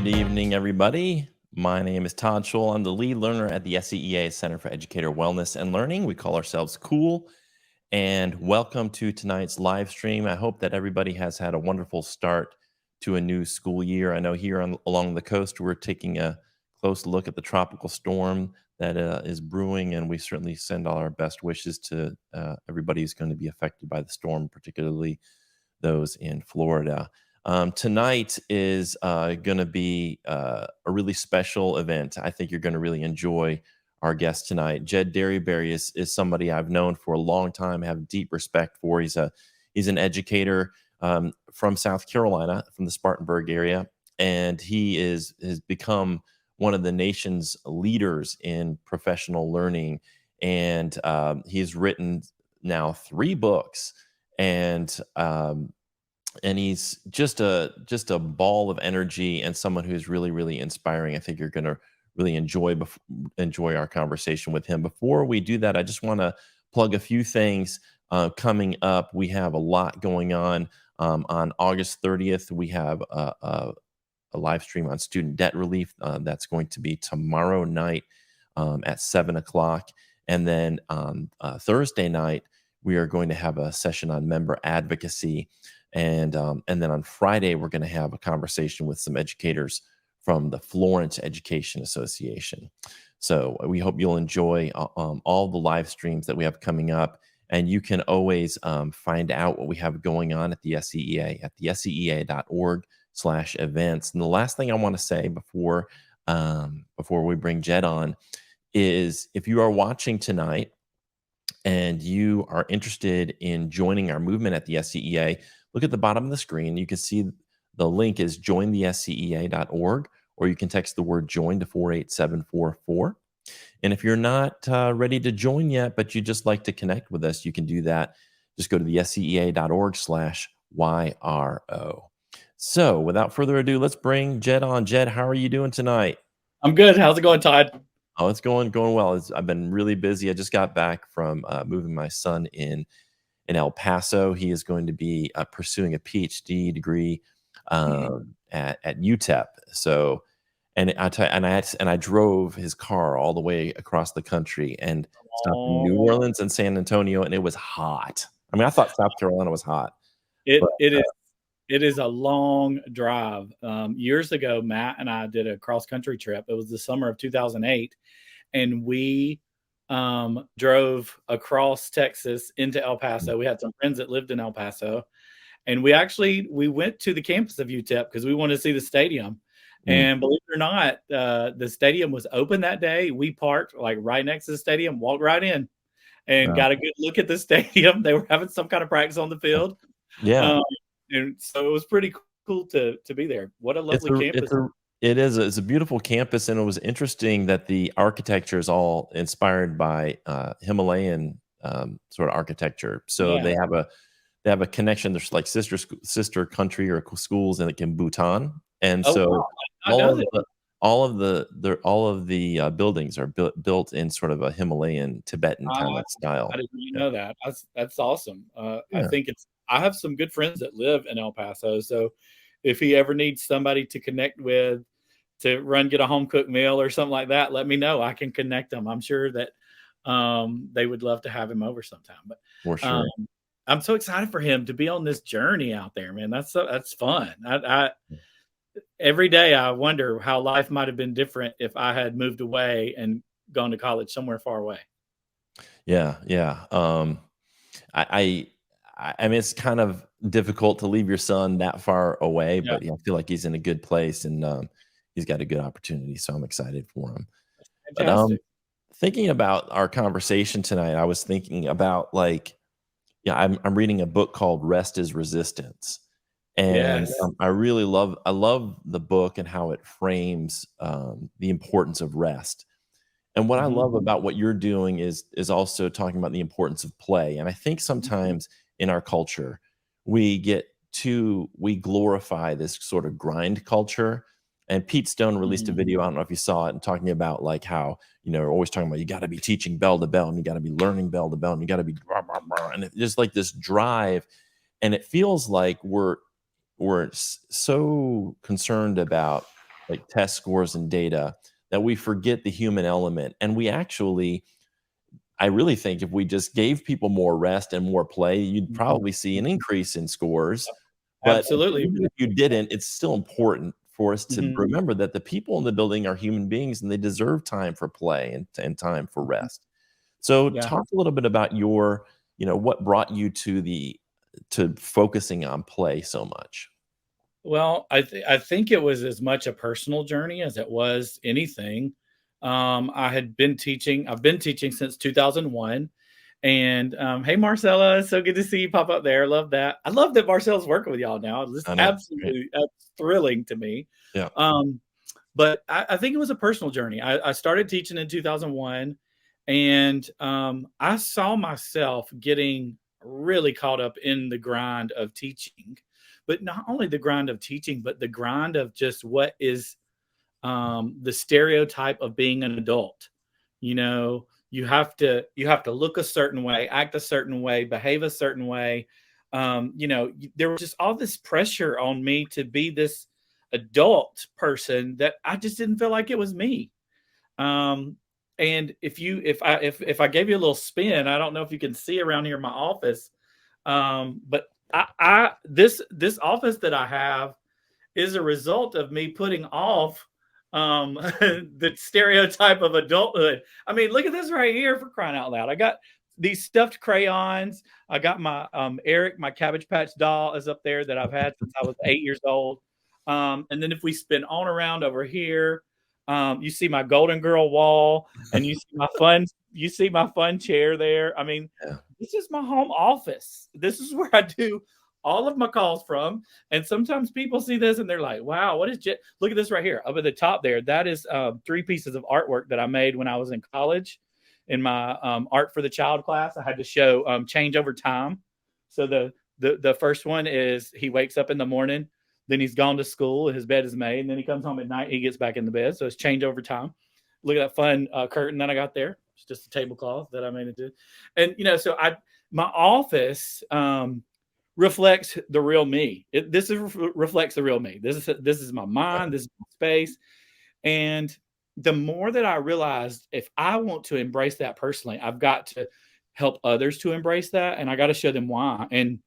Good evening, everybody. My name is Todd Scholl. I'm the lead learner at the SCEA Center for Educator Wellness and Learning. We call ourselves Cool. And welcome to tonight's live stream. I hope that everybody has had a wonderful start to a new school year. I know here along the coast, we're taking a close look at the tropical storm that is brewing, and we certainly send all our best wishes to everybody who's going to be affected by the storm, particularly those in Florida. Tonight is going to be a really special event. I think you're going to really enjoy our guest tonight. Jed Dearybury is somebody I've known for a long time, have deep respect for. He's an educator from South Carolina, from the Spartanburg area, and he has become one of the nation's leaders in professional learning. And he's written now 3 books, and he's just a ball of energy and someone who's really, really inspiring. I think you're going to really enjoy our conversation with him. Before we do that, I just want to plug a few things coming up. We have a lot going on. On August 30th, we have a live stream on student debt relief. That's going to be tomorrow night at 7 o'clock. And then on Thursday night, we are going to have a session on member advocacy. And then on Friday, we're going to have a conversation with some educators from the Florence Education Association. So we hope you'll enjoy all the live streams that we have coming up. And you can always find out what we have going on at the SCEA at the scea.org/events. And the last thing I want to say before we bring Jed on is, if you are watching tonight and you are interested in joining our movement at the SCEA, look at the bottom of the screen. You can see the link is jointhescea.org, or you can text the word join to 48744. And if you're not ready to join yet, but you just like to connect with us, you can do that. Just go to the scea.org/YRO. So without further ado, let's bring Jed on. Jed, how are you doing tonight? I'm good. How's it going, Todd? Oh, it's going well. I've been really busy. I just got back from moving my son in El Paso. He is going to be pursuing a PhD degree at UTEP. So, and I drove his car all the way across the country and stopped in New Orleans and San Antonio, and it was hot. I mean, I thought South Carolina was hot. It is a long drive. Years ago, Matt and I did a cross-country trip. It was the summer of 2008, and we drove across Texas into El Paso. We had some friends that lived in El Paso, and we went to the campus of UTEP because we wanted to see the stadium. And believe it or not, the stadium was open that day. We parked like right next to the stadium, walked right in, and got a good look at the stadium. They were having some kind of practice on the field. Yeah. And so it was pretty cool to be there. What a lovely campus. It's a beautiful campus, and it was interesting that the architecture is all inspired by Himalayan sort of architecture. So they have a connection. There's like sister country or schools in Bhutan, and all of the buildings are built in sort of a Himalayan Tibetan kind of style. I didn't know that. That's awesome. I have some good friends that live in El Paso, so if he ever needs somebody to connect with to get a home cooked meal or something like that, let me know. I can connect them. I'm sure that they would love to have him over sometime. But for sure. I'm so excited for him to be on this journey out there, man. That's fun. Every day I wonder how life might have been different if I had moved away and gone to college somewhere far away. Yeah. I mean, it's kind of difficult to leave your son that far away, but I feel like he's in a good place, and he's got a good opportunity. So I'm excited for him. Fantastic. But thinking about our conversation tonight, I was thinking about I'm reading a book called Rest is Resistance. And I love the book and how it frames the importance of rest. And what I love about what you're doing is also talking about the importance of play. And I think sometimes in our culture, we glorify this sort of grind culture. And Pete Stone released a video, I don't know if you saw it, and talking about like how, we're always talking about you got to be teaching bell to bell, and you got to be learning bell to bell, and you got to be blah, blah, blah. And it's just like this drive. And it feels like we're so concerned about like test scores and data, that we forget the human element. And we actually, I really think if we just gave people more rest and more play, you'd Mhm. probably see an increase in scores. But Absolutely. even if you didn't, it's still important for us to Mhm. remember that the people in the building are human beings and they deserve time for play and time for Mhm. rest. So Yeah. talk a little bit about your, what brought you to focusing on play so much? Well, I think it was as much a personal journey as it was anything. I've been teaching since 2001. And hey, Marcella, so good to see you pop up there. Love that. I love that Marcella's working with y'all now. This is I know. Right. absolutely thrilling to me. Yeah. Um, but I think it was a personal journey. I started teaching in 2001, and I saw myself getting really caught up in the grind of teaching, but not only the grind of teaching, but the grind of just what is the stereotype of being an adult. You have to look a certain way, act a certain way, behave a certain way. There was just all this pressure on me to be this adult person that I just didn't feel like it was me. Um, and if I gave you a little spin, I don't know if you can see around here in my office, but I this office that I have is a result of me putting off the stereotype of adulthood. I mean, look at this right here, for crying out loud. I got these stuffed crayons. I got my Eric, my Cabbage Patch doll, is up there that I've had since I was 8 years old. And then if we spin on around over here, you see my Golden Girl wall, and you see my fun chair there. I mean, Yeah. this is my home office. This is where I do all of my calls from. And sometimes people see this and they're like, wow, what is Jed? Look at this right here up at the top there. That is 3 pieces of artwork that I made when I was in college in my art for the child class. I had to show change over time. So the first one is he wakes up in the morning, then he's gone to school, his bed is made, and then he comes home at night, he gets back in the bed. So it's change over time. Look at that fun curtain that I got there. It's just a tablecloth that I made it to. And so my office reflects the real me. Reflects the real me. This is my mind. This is my space. And the more that I realized, if I want to embrace that personally, I've got to help others to embrace that, and I got to show them why. And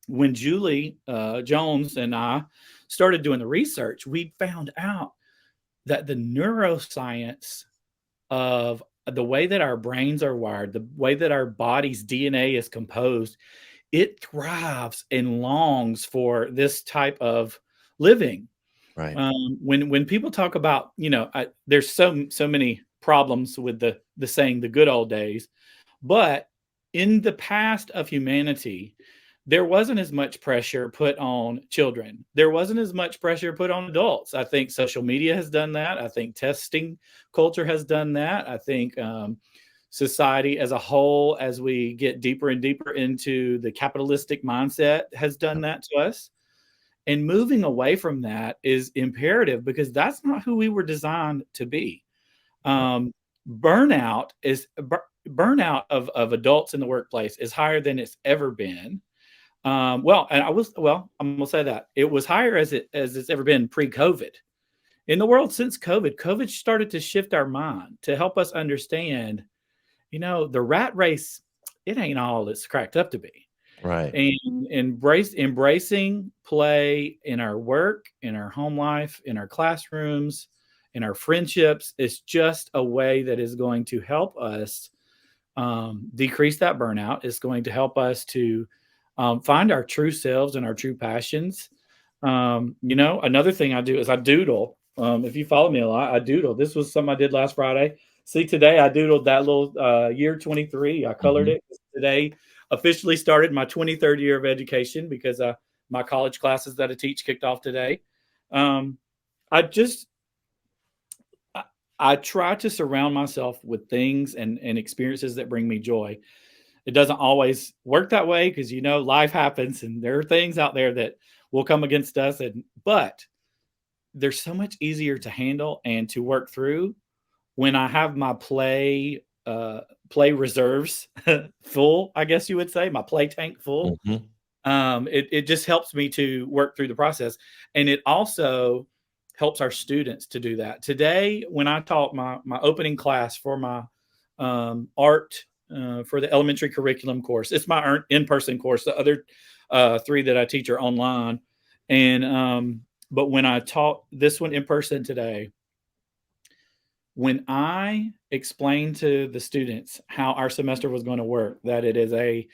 when Julie Jones and I started doing the research, we found out that the neuroscience of the way that our brains are wired, the way that our body's DNA is composed, it thrives and longs for this type of living. Right. When people talk about, there's so many problems with the saying the good old days, but in the past of humanity, there wasn't as much pressure put on children. There wasn't as much pressure put on adults. I think social media has done that. I think testing culture has done that. I think society as a whole, as we get deeper and deeper into the capitalistic mindset, has done that to us. And moving away from that is imperative because that's not who we were designed to be. Right. Um, burnout is burnout of adults in the workplace is higher than it's ever been. I'm gonna say that it was higher as it's ever been pre-COVID. In the world since COVID started to shift our mind to help us understand, the rat race, it ain't all it's cracked up to be. Right. And embracing play in our work, in our home life, in our classrooms, in our friendships is just a way that is going to help us decrease that burnout. It's going to help us to find our true selves and our true passions. Another thing I do is I doodle. If you follow me a lot, I doodle. This was something I did last Friday. See, today I doodled that little year 23. I colored Mhm. it. Today officially started my 23rd year of education because my college classes that I teach kicked off today. Um, I just I, I try to surround myself with things and experiences that bring me joy. It doesn't always work that way because life happens and there are things out there that will come against us. But they're so much easier to handle and to work through when I have my play reserves full, I guess you would say, my play tank full. Mhm. It just helps me to work through the process, and it also helps our students to do that. Today, when I taught my opening class for my art for the elementary curriculum course, it's my in-person course. The other 3 that I teach are online. And but when I taught this one in person today, when I explained to the students how our semester was going to work, that it is a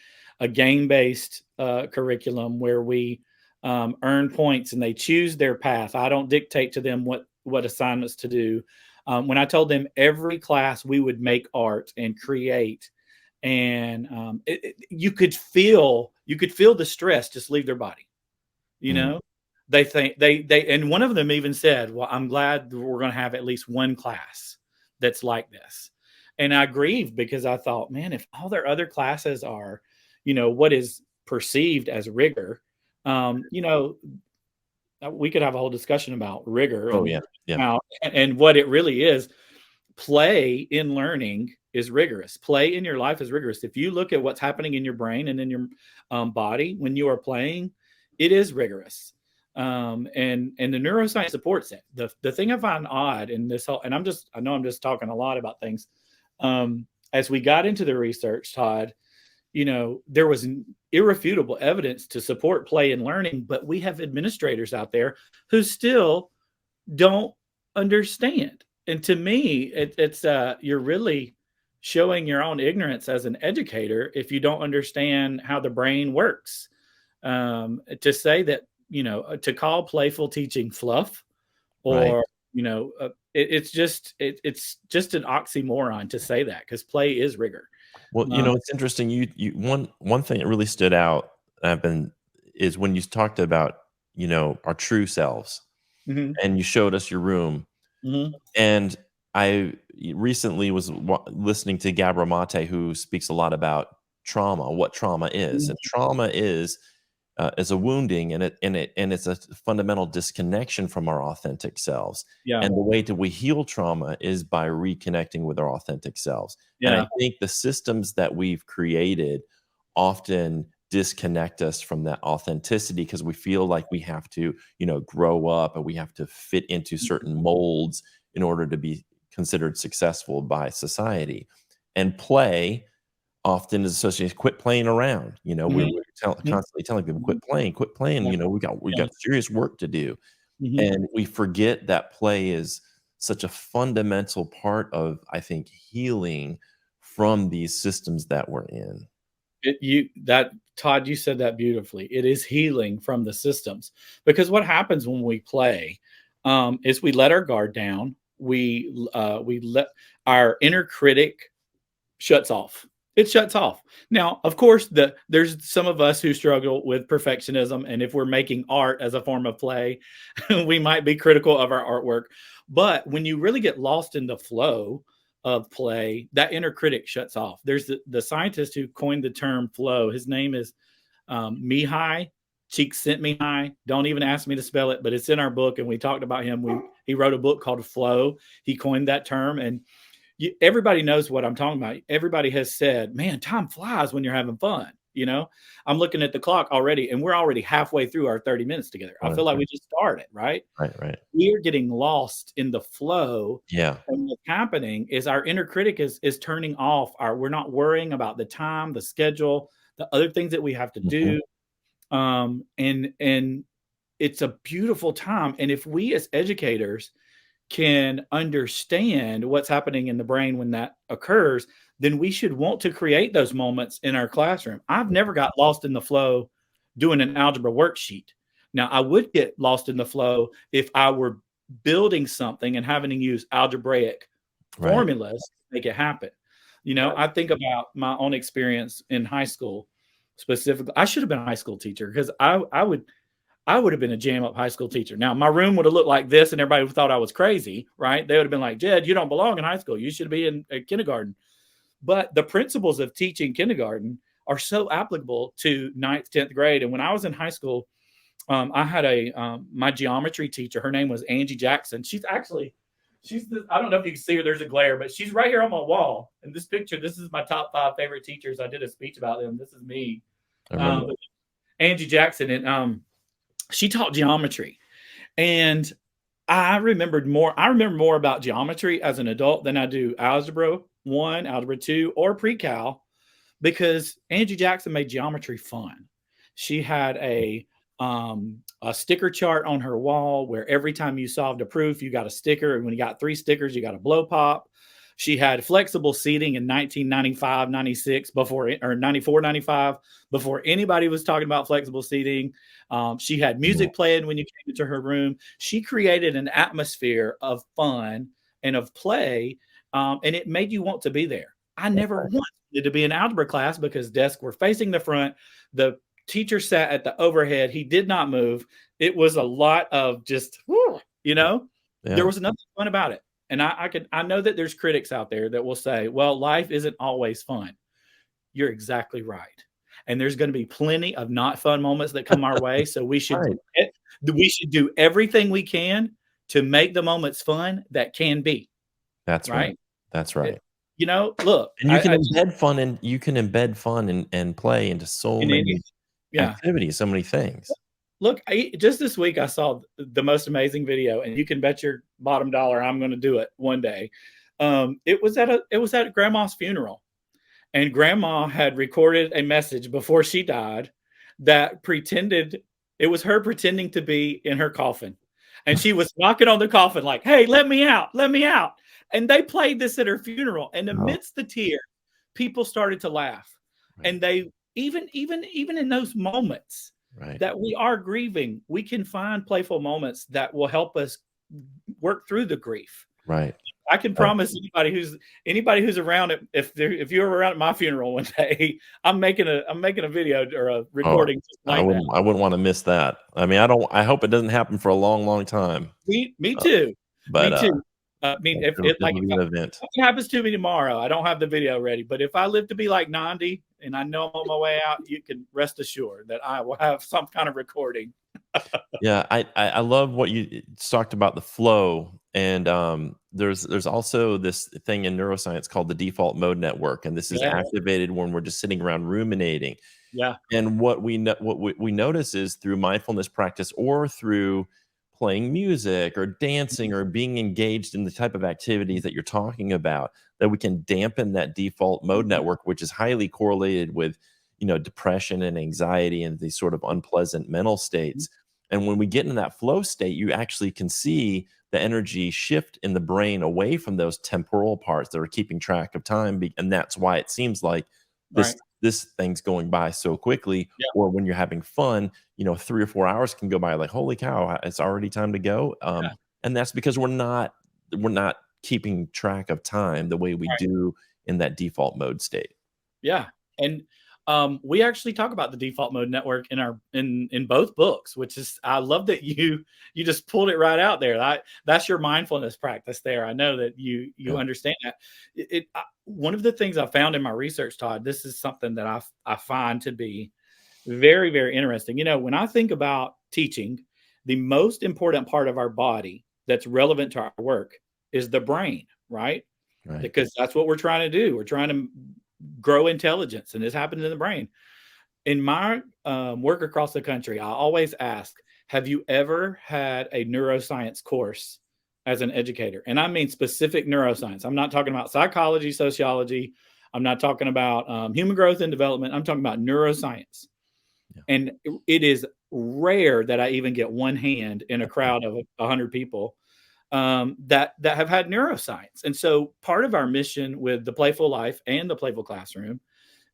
game-based curriculum where we earn points and they choose their path. I don't dictate to them what assignments to do. When I told them every class we would make art and create, and you could feel the stress just leave their body. You know, they think and one of them even said, "Well, I'm glad we're going to have at least one class that's like this." And I grieved because I thought, man, if all their other classes are, what is perceived as rigor, we could have a whole discussion about rigor Oh, yeah. and what it really is. Play in learning is rigorous. Play in your life is rigorous. If you look at what's happening in your brain and in your body when you are playing, it is rigorous. And the neuroscience supports it. The thing I find odd in this whole, and I know I'm just talking a lot about things. As we got into the research, Todd, there was irrefutable evidence to support play and learning, but we have administrators out there who still don't understand. And to me, it's you're really showing your own ignorance as an educator if you don't understand how the brain works. To say that, to call playful teaching fluff, Right. or it's just an oxymoron to say that, because play is rigor. Well, it's interesting. One thing that really stood out, is when you talked about, our true selves, Mhm, and you showed us your room. mhm, And I recently was listening to Gabor Mate, who speaks a lot about trauma, what trauma is, mhm. and trauma is a wounding, and it's a fundamental disconnection from our authentic selves. Yeah, And the way that we heal trauma is by reconnecting with our authentic selves. And I yeah, think the systems that we've created often disconnect us from that authenticity because we feel like we have to, grow up, and we have to fit into certain molds in order to be considered successful by society. And play often is associated quit playing around. mhm, We're mhm, constantly telling people, mhm, quit playing, yeah, we yeah, got serious work to do." mhm. And we forget that play is such a fundamental part of, I think, healing from these systems that we're in. Todd, you said that beautifully. It is healing from the systems, because what happens when we play, is we let our guard down. We let our inner critic shuts off. It shuts off. Now, of course, there's some of us who struggle with perfectionism, and if we're making art as a form of play, we might be critical of our artwork. But when you really get lost in the flow of play, that inner critic shuts off. There's the scientist who coined the term flow. His name is Mihai Csikszentmihalyi. Don't even ask me to spell it, but it's in our book, and we talked about him. He wrote a book called Flow. He coined that term, and everybody knows what I'm talking about. Everybody has said, "Man, time flies when you're having fun." I'm looking at the clock already, and we're already halfway through our 30 minutes together. I Right, feel like we just started, right? right. We're getting lost in the flow, Yeah. and what's happening is our inner critic is turning off. We're not worrying about the time, the schedule, the other things that we have to Mhm. do, and it's a beautiful time. And if we as educators can understand what's happening in the brain when that occurs, then we should want to create those moments in our classroom. I've never got lost in the flow doing an algebra worksheet. Now, I would get lost in the flow if I were building something and having to use algebraic Right, formulas to make it happen. right. I think about my own experience in high school specifically. I should have been a high school teacher, because I would have been a jam up high school teacher. Now, my room would have looked like this, and everybody thought I was crazy, right? They would have been like, "Jed, you don't belong in high school. You should be in kindergarten." But the principles of teaching kindergarten are so applicable to ninth, 10th grade. And when I was in high school, I had my geometry teacher. Her name was Angie Jackson. I don't know if you can see her. There's a glare, but she's right here on my wall. In this picture, this is my top 5 favorite teachers. I did a speech about them. This is me. I remember. Angie Jackson, and she taught geometry. And I remember more about geometry as an adult than I do algebra 1, algebra 2, or pre-cal, because Angie Jackson made geometry fun. She had a sticker chart on her wall where every time you solved a proof, you got a sticker. And when you got 3 stickers, you got a blow pop. She had flexible seating in 1995, 96, or 94, 95, before anybody was talking about flexible seating. She had Yeah, music playing when you came into her room. She created an atmosphere of fun and of play, and it made you want to be there. I that's never once wanted to be in algebra class because desks were facing the front. The teacher sat at the overhead. He did not move. It was a lot of just, whew, right. there Yeah, was nothing fun about it. And I know that there's critics out there that will say, well, life isn't always fun. You're exactly right. And there's going to be plenty of not fun moments that come our way. So right. we should do everything we can to make the moments fun that can be, That's right. right? That's It, right. look, And you can embed fun and play into so in any, many yeah. activities, so many things. Look, just this week I saw the most amazing video, and you can bet your bottom dollar I'm going to do it one day. It was at grandma's funeral, and grandma had recorded a message before she died that pretended it was her pretending to be in her coffin, and she was knocking on the coffin like, "Hey, let me out, let me out!" And they played this at her funeral, and Oh, amidst the tears, people started to laugh, right, and they even in those moments right, that we are grieving, we can find playful moments that will help us work through the grief. right, I can right. promise anybody who's around it, if you're around at my funeral one day, I'm making a video or a Oh, recording just like that. I wouldn't wanna miss that. I mean, I hope it doesn't happen for a long, long time, Me uh, too, but, me too. I mean, if it like it'll be an event. if it happens to me tomorrow, I don't have the video ready. But if I live to be like 90 and I know I'm on my way out, you can rest assured that I will have some kind of recording. Yeah, I love what you talked about the flow, and, there's also this thing in neuroscience called the default mode network, and this is Yeah, activated when we're just sitting around ruminating. yeah, And what we notice is through mindfulness practice or through playing music or dancing or being engaged in the type of activities that you're talking about, that we can dampen that default mode mhm, network, which is highly correlated with, depression and anxiety and these sort of unpleasant mental mhm, states. And when we get in that flow state, you actually can see the energy shift in the brain away from those temporal parts that are keeping track of time. And that's why it seems like this right, this thing's going by so quickly. yeah, Or when you're having fun, 3 or 4 hours can go by like, "Holy cow, it's already time to go." yeah, And that's because we're not keeping track of time the way we right. do in that default mode state. Yeah, and, we actually talk about the default mode network in our in both books, which is I love that you just pulled it right out there. That's your mindfulness practice there. I know that you Yeah, understand that. One of the things I found in my research, Todd, this is something that I find to be very, very interesting. When I think about teaching, the most important part of our body that's relevant to our work is the brain, right? right. Because that's what we're trying to do. We're trying to grow intelligence, and this happens in the brain. In my work across the country, I always ask, have you ever had a neuroscience course as an educator? And I mean specific neuroscience. I'm not talking about psychology, sociology. I'm not talking about human growth and development. I'm talking about neuroscience. Yeah, And it is rare that I even get one hand in a crowd of 100 people that have had neuroscience. And so part of our mission with the Playful Life and the Playful Classroom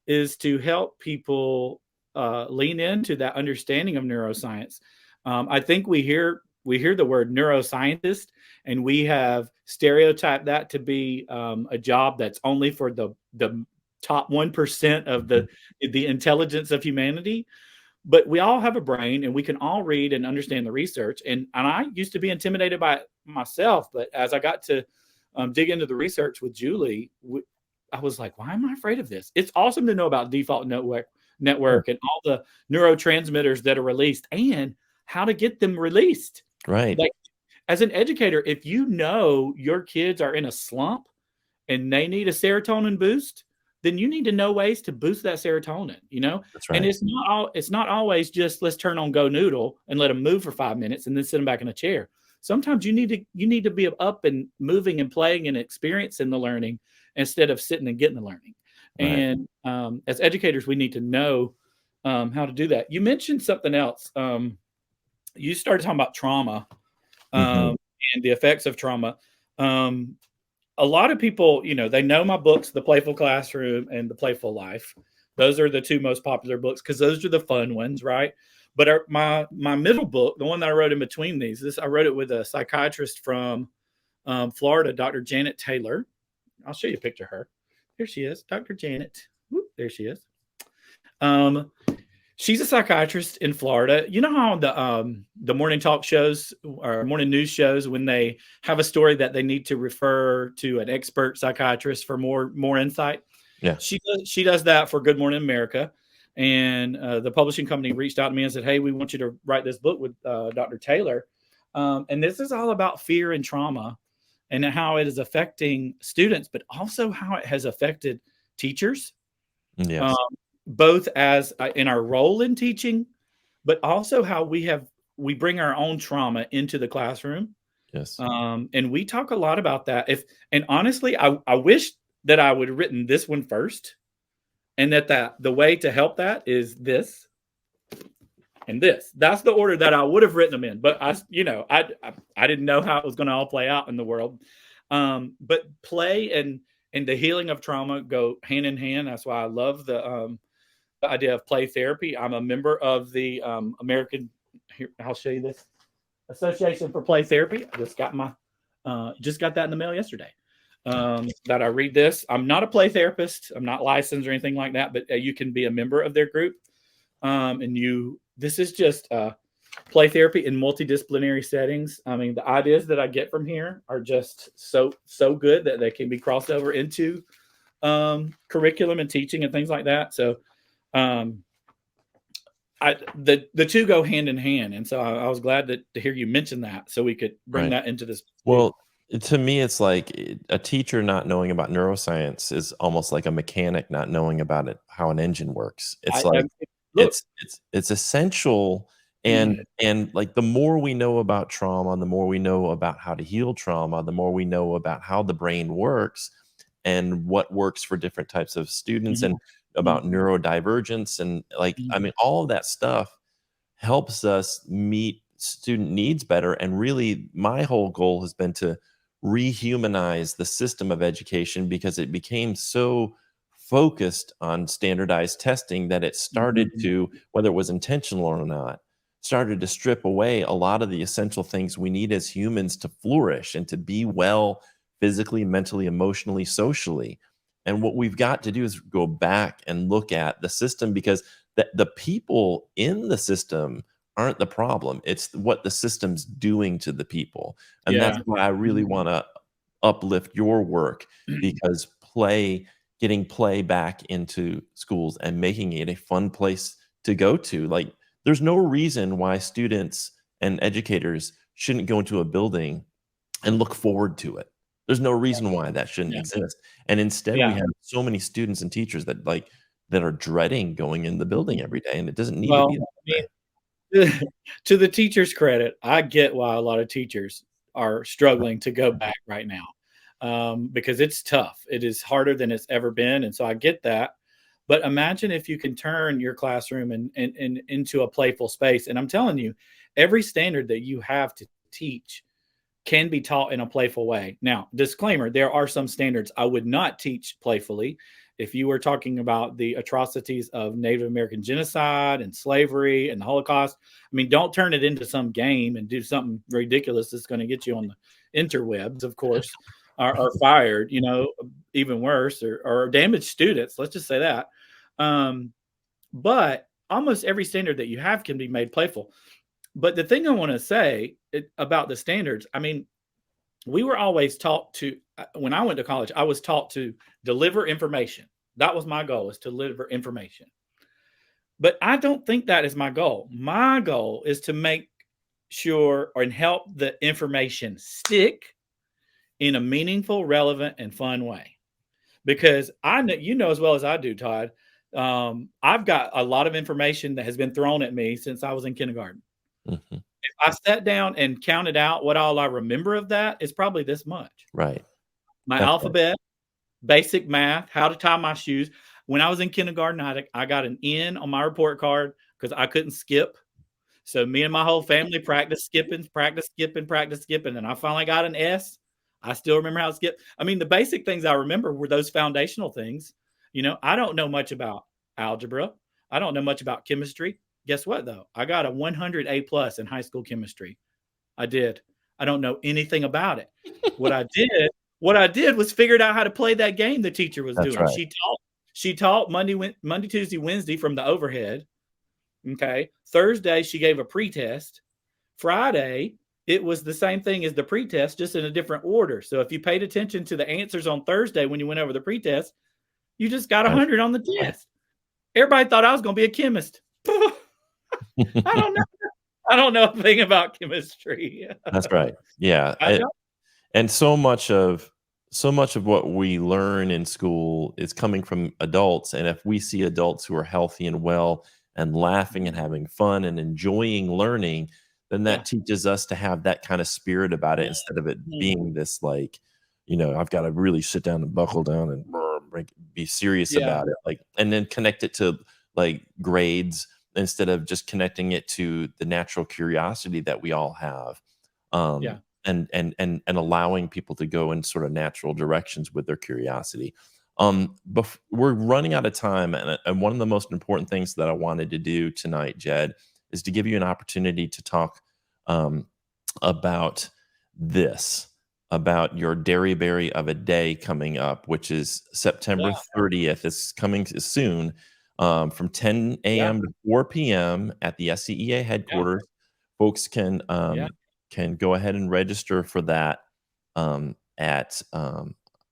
is to help people lean into that understanding of neuroscience. I think we hear the word neuroscientist, and we have stereotyped that to be a job that's only for the top 1% of mhm, the intelligence of humanity. But we all have a brain, and we can all read and understand the research. And I used to be intimidated by it myself, but as I got to dig into the research with Julie, I was like, why am I afraid of this? It's awesome to know about default sure. network and all the neurotransmitters that are released and how to get them released. Right, Like, as an educator, if you know your kids are in a slump and they need a serotonin boost, then you need to know ways to boost that serotonin. that's And right. it's not always just let's turn on Go Noodle and let them move for 5 minutes and then sit them back in a chair. sometimes you need to be up and moving and playing and experiencing the learning instead of sitting and getting the learning. Right. And as educators, we need to know how to do that. You mentioned something else. You started talking about trauma Mhm. and the effects of trauma. Um, a lot of people, they know my books, The Playful Classroom and The Playful Life. Those are the two most popular books because those are the fun ones, right? But my middle book, the one that I wrote in between I wrote it with a psychiatrist from Florida, Dr. Janet Taylor. I'll show you a picture of her. Here she is, Dr. Janet. Whoop, there she is. Um, she's a psychiatrist in Florida. You know how the morning talk shows or morning news shows, when they have a story that they need to refer to an expert psychiatrist for more insight? Yeah. She does that for Good Morning America. And the publishing company reached out to me and said, "Hey, we want you to write this book with Dr. Taylor." And this is all about fear and trauma and how it is affecting students, but also how it has affected teachers, um, Yes. both as in our role in teaching, but also how we bring our own trauma into the classroom. Yes. And we talk a lot about that. And honestly, I wish that I would have written this one first, and that the way to help that is this and this. That's the order that I would have written them in. But I didn't know how it was going to all play out in the world. But play and the healing of trauma go hand in hand. That's why I love the idea of play therapy. I'm a member of the American. Here, I'll show you this Association for Play Therapy. I just got that in the mail yesterday. That I read this. I'm not a play therapist. I'm not licensed or anything like that. But you can be a member of their group. This is just play therapy in multidisciplinary settings. I mean, the ideas that I get from here are just so good that they can be crossed over into curriculum and teaching and things like that. So the two go hand in hand, and so I was glad to hear you mention that, so we could bring Right. that into this too. Well, to me, it's like a teacher not knowing about neuroscience is almost like a mechanic not knowing about it, how an engine works. It's I like look, it's essential, and like the more we know about trauma, the more we know about how to heal trauma, the more we know about how the brain works and what works for different types of students mhm, and about mhm, neurodivergence and like I mhm, mean all of that stuff helps us meet student needs better. And really, my whole goal has been to rehumanize the system of education because it became so focused on standardized testing that it started mhm, to, whether it was intentional or not, started to strip away a lot of the essential things we need as humans to flourish and to be well physically, mentally, emotionally, socially. And what we've got to do is go back and look at the system because the people in the system aren't the problem. It's what the system's doing to the people. And that's yeah, why I really mhm, wanna uplift your work because getting play back into schools and making it a fun place to go to. Like, there's no reason why students and educators shouldn't go into a building and look forward to it. There's no reason why that shouldn't yeah, exist. And instead, we yeah, have so many students and teachers that, like, that are dreading going in the building mhm. every day, and it doesn't need to be Well, that I way. mean, to the teachers' credit, I get why a lot of teachers are struggling to go back right now, because it's tough. It is harder than it's ever been, and so I get that. But imagine if you can turn your classroom and into a playful space. And I'm telling you, every standard that you have to teach can be taught in a playful way. Now, disclaimer, there are some standards I would not teach playfully. If you were talking about the atrocities of Native American genocide and slavery and the Holocaust, I mean, don't turn it into some game and do something ridiculous that's going to get you on the interwebs, of course, or fired, even worse, or damage students. Let's just say that. Um, but almost every standard that you have can be made playful. But the thing I want to say about the standards, I mean, we were always taught to, when I went to college, I was taught to deliver information. That was my goal, is to deliver information. But I don't think that is my goal. My goal is to make sure and help the information stick in a meaningful, relevant, and fun way. Because I know, as well as I do, Todd, I've got a lot of information that has been thrown at me since I was in kindergarten. Mhm. if I sat down and counted out what all I remember of that, it's probably this much. Right. My That's right. alphabet, basic math, how to tie my shoes. When I was in kindergarten, I got an N on my report card because I couldn't skip. So me and my whole family practice skipping, and I finally got an S. I still remember how to skip. I mean, the basic things I remember were those foundational things. I don't know much about algebra. I don't know much about chemistry. Guess what though? I got a 100 A plus in high school chemistry. I did. I don't know anything about it. What I did, what I did was figured out how to play that game the teacher was That's doing. right. She taught Monday, Tuesday, Wednesday from the overhead. Okay. Thursday, she gave a pretest. Friday, it was the same thing as the pretest, just in a different order. So if you paid attention to the answers on Thursday when you went over the pretest, you just got Right. 100 on the test. Everybody thought I was going to be a chemist. I don't know. I don't know a thing about chemistry. That's right. Yeah. I don't. And so much of what we learn in school is coming from adults, and if we see adults who are healthy and well and laughing and having fun and enjoying learning, then that Yeah. teaches us to have that kind of spirit about it instead of it Mhm. being this like, I've got to really sit down and buckle down and be serious Yeah. about it, like, and then connect it to like grades instead of just connecting it to the natural curiosity that we all have. Um, Yeah. and allowing people to go in sort of natural directions with their curiosity. We're running out of time, and one of the most important things that I wanted to do tonight, Jed, is to give you an opportunity to talk um, about this, about your Dairyberry of a Day coming up, which is September Yeah. 30th. It's coming soon, from 10 Yeah. a.m. to 4 p.m. at the SCEA Yeah. headquarters. Folks Yeah. can go ahead and register for that. At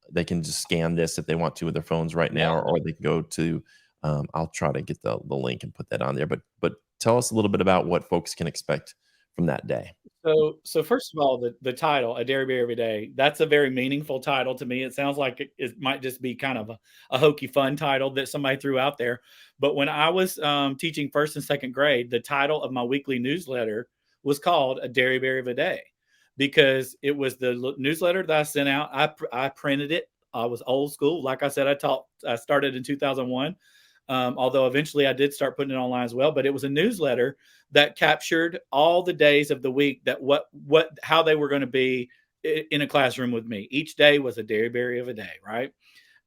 They can just scan this if they want to with their phones right Yeah. now, or they can go to. I'll try to get the link and put that on there. But tell us a little bit about what folks can expect from that day. So first of all, the title, "A Dairy Bear Every Day," that's a very meaningful title to me. It sounds like it might just be kind of a hokey fun title that somebody threw out there. But when I was teaching first and second grade, the title of my weekly newsletter was called "A Dairy Bear Every Day," because it was the newsletter that I sent out. I printed it. I was old school. Like I said, I started in 2001. Although eventually I did start putting it online as well, but it was a newsletter that captured all the days of the week that how they were going to be in a classroom with me. Each day was a dairyberry of a day, right?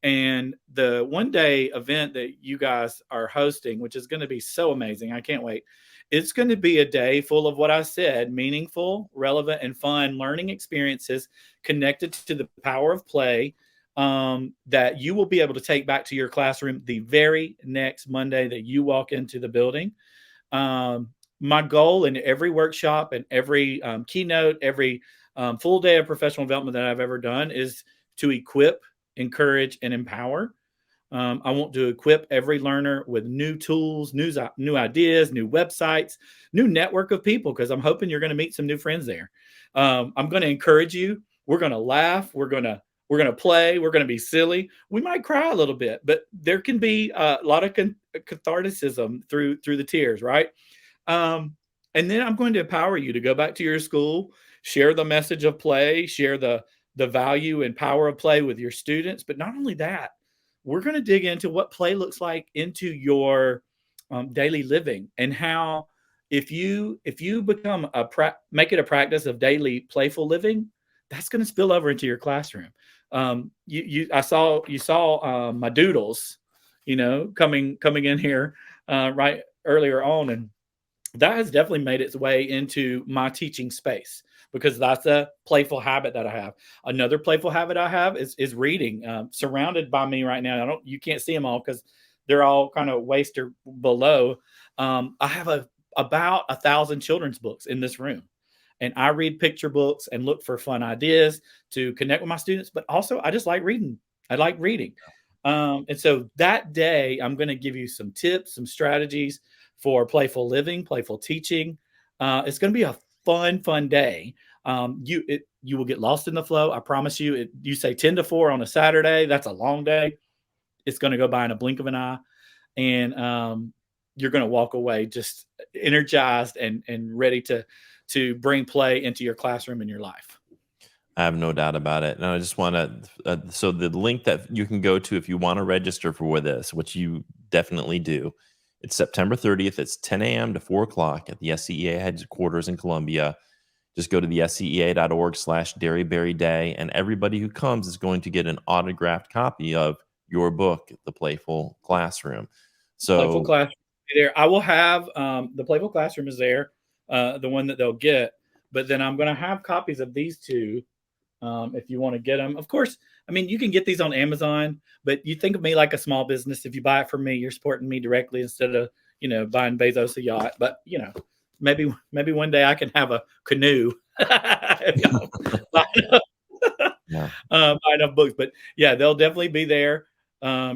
And the one day event that you guys are hosting, which is going to be so amazing, I can't wait. It's going to be a day full of what I said: meaningful, relevant, and fun learning experiences connected to the power of play, that you will be able to take back to your classroom the very next Monday that you walk into the building. My goal in every workshop and every keynote, every full day of professional development that I've ever done is to equip, encourage, and empower. I want to equip every learner with new tools, new ideas, new websites, new network of people, because I'm hoping you're going to meet some new friends there. I'm going to encourage you. We're going to laugh. We're going to play. We're going to be silly. We might cry a little bit, but there can be a lot of catharticism through the tears, right? Um, and then I'm going to empower you to go back to your school, share the message of play, share the value and power of play with your students. But not only that, we're going to dig into what play looks like into your daily living, and how if you become make it a practice of daily playful living, that's going to spill over into your classroom. You saw my doodles, coming in here right earlier on, and that has definitely made its way into my teaching space, because that's a playful habit that I have. Another playful habit I have is reading. Surrounded by me right now, you can't see them all because they're all kind of waist or below. I have about 1,000 children's books in this room, and I read picture books and look for fun ideas to connect with my students. But also, I just like reading. I like reading. And so that day, I'm going to give you some tips, some strategies for playful living, playful teaching. It's going to be a fun day. You will get lost in the flow. I promise you. You say 10 to 4 on a Saturday. That's a long day. It's going to go by in a blink of an eye. And you're going to walk away just energized and ready to bring play into your classroom and your life. I have no doubt about it. And I just want to, so the link that you can go to if you want to register for this, which you definitely do, it's September 30th. It's 10 a.m. to 4 o'clock at the SCEA headquarters in Columbia. Just go to the scea.org/Dearybury Day, and everybody who comes is going to get an autographed copy of your book, The Playful Classroom. Playful So, Classroom there. I will have the Playful Classroom is there, the one that they'll get. But then I'm going to have copies of these two if you want to get them. Of course, I mean, you can get these on Amazon, but you think of me like a small business. If you buy it from me, you're supporting me directly instead of, buying Bezos a yacht. But, maybe one day I can have a canoe. Buy yeah. enough books. But yeah, they'll definitely be there.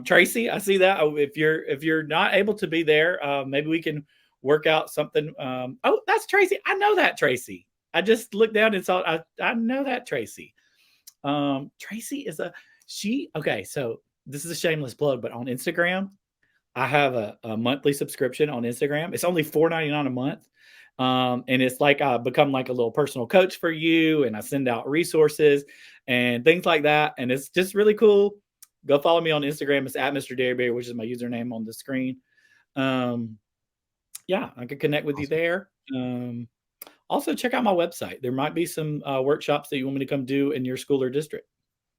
Tracy, I see that. If you're not able to be there, maybe we can work out something. Oh, that's Tracy. I know that Tracy. I just looked down and saw. I know that Tracy. Tracy is okay. So this is a shameless plug, but on Instagram, I have a monthly subscription on Instagram. It's only $4.99 a month. And it's like I become like a little personal coach for you, and I send out resources and things like that. And it's just really cool. Go follow me on Instagram. It's at Mr. Dearybury, which is my username on the screen. Yeah, I could connect with you there. Also, check out my website. There might be some workshops that you want me to come do in your school or district.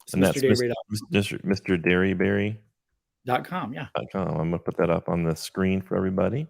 It's And that's MrDearybury.com. Mr. Dearybury.com. Yeah. I'm going to put that up on the screen for everybody.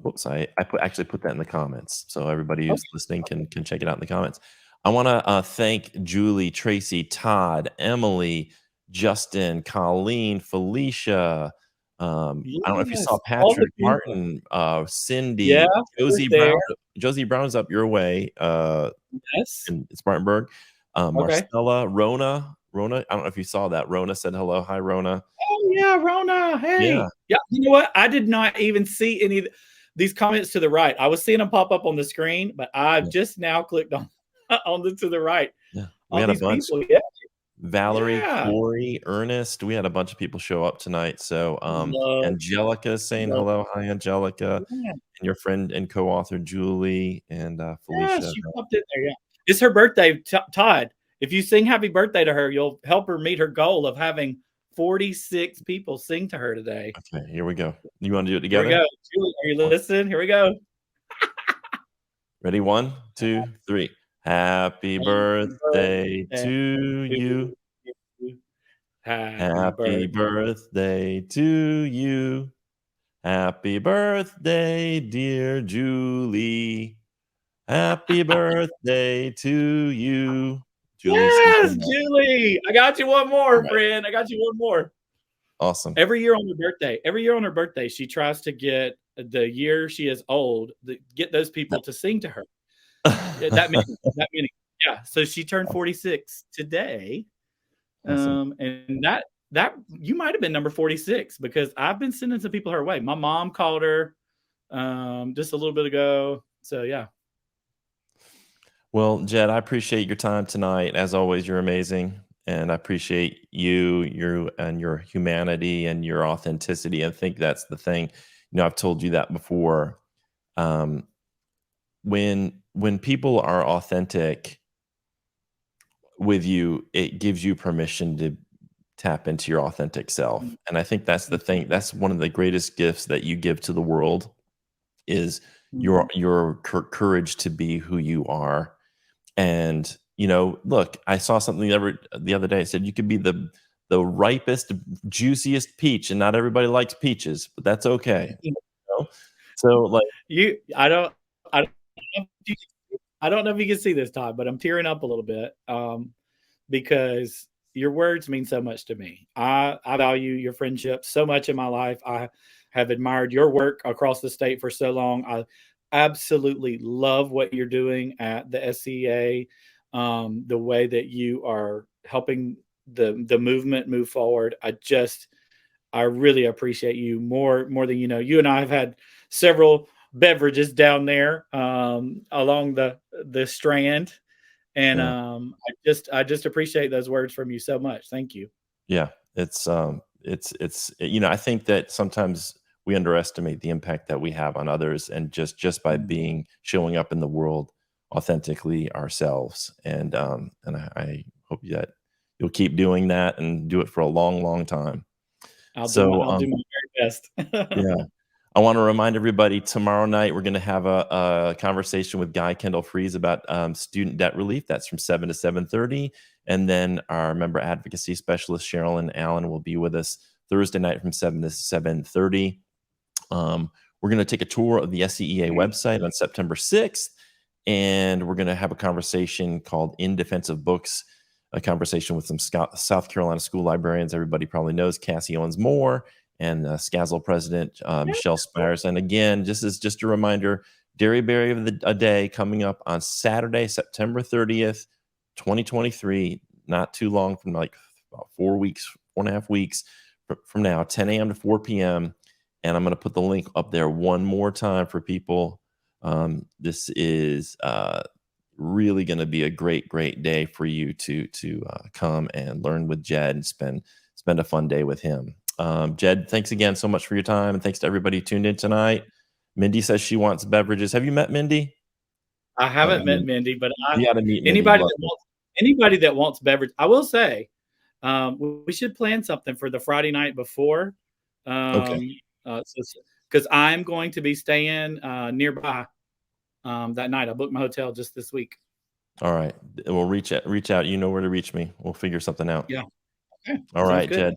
Whoops, I actually put that in the comments, so everybody who's listening can check it out in the comments. I want to thank Julie, Tracy, Todd, Emily, Justin, Colleen, Felicia. I don't know if you saw Patrick, Martin, Cindy, Yeah, Josie Brown. Josie Brown's up your way. Yes. In Spartanburg. Marcella, Rona. I don't know if you saw that. Rona said hello. Hi, Rona. Oh yeah, Rona. Hey. Yeah. Yeah. You know what? I did not even see any of these comments to the right. I was seeing them pop up on the screen, but I've just now clicked on the to the right. Yeah. We had a bunch. People, yeah. Valerie, Corey, Ernest. We had a bunch of people show up tonight. So Angelica saying hello. Hi, Angelica. Yeah. And your friend and co-author Julie and Felicia. Yeah, she popped in there. Yeah. It's her birthday, Todd. If you sing happy birthday to her, you'll help her meet her goal of having 46 people sing to her today. Okay, here we go. You want to do it together? Here we go. Julie, are you listening? Here we go. Ready? 1, 2, 3. Happy birthday to you. Happy birthday to you. Happy birthday, dear Julie. Happy birthday to you. Yes, Julie. I got you one more, friend. I got you one more. Awesome. Every year on her birthday, she tries to get the year she is old, get those people to sing to her. That many. Yeah. So she turned 46 today. Awesome. And that you might have been number 46 because I've been sending some people her way. My mom called her just a little bit ago. So yeah. Well, Jed, I appreciate your time tonight. As always, you're amazing. And I appreciate you and your humanity and your authenticity. I think that's the thing. I've told you that before. When people are authentic with you, it gives you permission to tap into your authentic self. And I think that's the thing. That's one of the greatest gifts that you give to the world is your courage to be who you are. And, look, I saw something the other day. It said you could be the ripest, juiciest peach, and not everybody likes peaches, but that's okay. So, like, I don't know if you can see this, Todd, but I'm tearing up a little bit because your words mean so much to me. I value your friendship so much in my life. I have admired your work across the state for so long. I absolutely love what you're doing at the SCEA, the way that you are helping the movement move forward. I really appreciate you more than you know. You and I have had several beverages down there along the strand, and I just appreciate those words from you so much. Thank you. Yeah, it's I think that sometimes we underestimate the impact that we have on others, and just by showing up in the world authentically ourselves. And I hope that you'll keep doing that and do it for a long, long time. I'll do my very best. Yeah. I want to remind everybody tomorrow night we're going to have a conversation with Guy Kendall Freeze about student debt relief. That's from 7 to 7:30, and then our member advocacy specialist Sherilyn Allen will be with us Thursday night from 7 to 7:30. We're going to take a tour of the SCEA website on September 6th, and we're going to have a conversation called "In Defense of Books," a conversation with some South Carolina school librarians. Everybody probably knows Cassie Owens Moore and SCASL president Michelle Spires. And again, just a reminder, Dearybury of a Day coming up on Saturday, September 30th, 2023, not too long from, like about 4.5 weeks from now, 10 a.m. to 4 p.m. And I'm going to put the link up there one more time for people. This is really going to be a great day for you to come and learn with Jed and spend a fun day with him. Jed, thanks again so much for your time, and thanks to everybody who tuned in tonight. Mindy says she wants beverages. Have you met Mindy? I haven't met Mindy, but you got to meet Mindy. Anybody that wants beverage. I will say, we should plan something for the Friday night before. Okay. Because I'm going to be staying nearby that night. I booked my hotel just this week. All right. We'll reach out. You know where to reach me. We'll figure something out. Yeah. Okay. All right, Jed.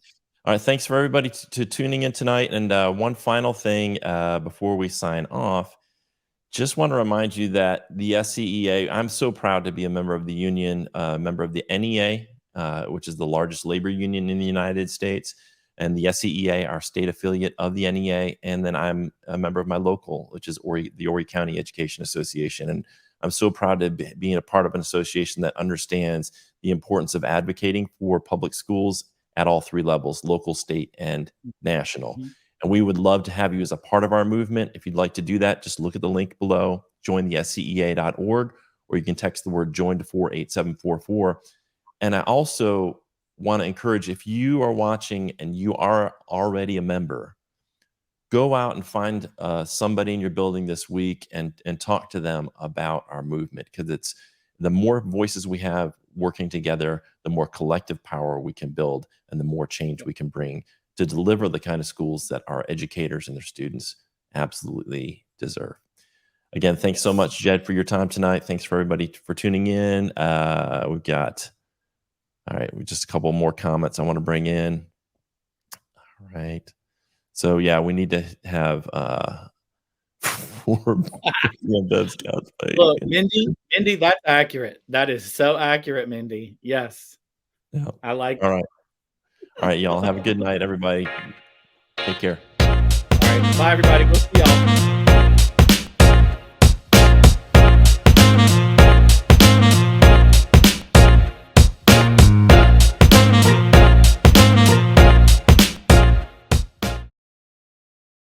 All right. Thanks for everybody to tuning in tonight. And one final thing before we sign off, just want to remind you that the SCEA, I'm so proud to be a member of the union, member of the NEA, which is the largest labor union in the United States, and the SCEA, our state affiliate of the NEA. And then I'm a member of my local, which is the Horry County Education Association. And I'm so proud to be a part of an association that understands the importance of advocating for public schools at all three levels, local, state, and national. And we would love to have you as a part of our movement. If you'd like to do that, just look at the link below, join the SCEA.org, or you can text the word join to 48744. And I also want to encourage, if you are watching and you are already a member, go out and find somebody in your building this week and talk to them about our movement, because it's the more voices we have working together, the more collective power we can build and the more change we can bring to deliver the kind of schools that our educators and their students absolutely deserve. Again, thanks so much, Jed, for your time tonight. Thanks for everybody for tuning in. We've got, all right, just a couple more comments I want to bring in. All right. So yeah, we need to have 4 Scouts. Look, Mindy, that's accurate. That is so accurate, Mindy. Yes. Yeah. I like it. All right, y'all. Have a good night, everybody. Take care. All right. Bye, everybody. We'll see y'all.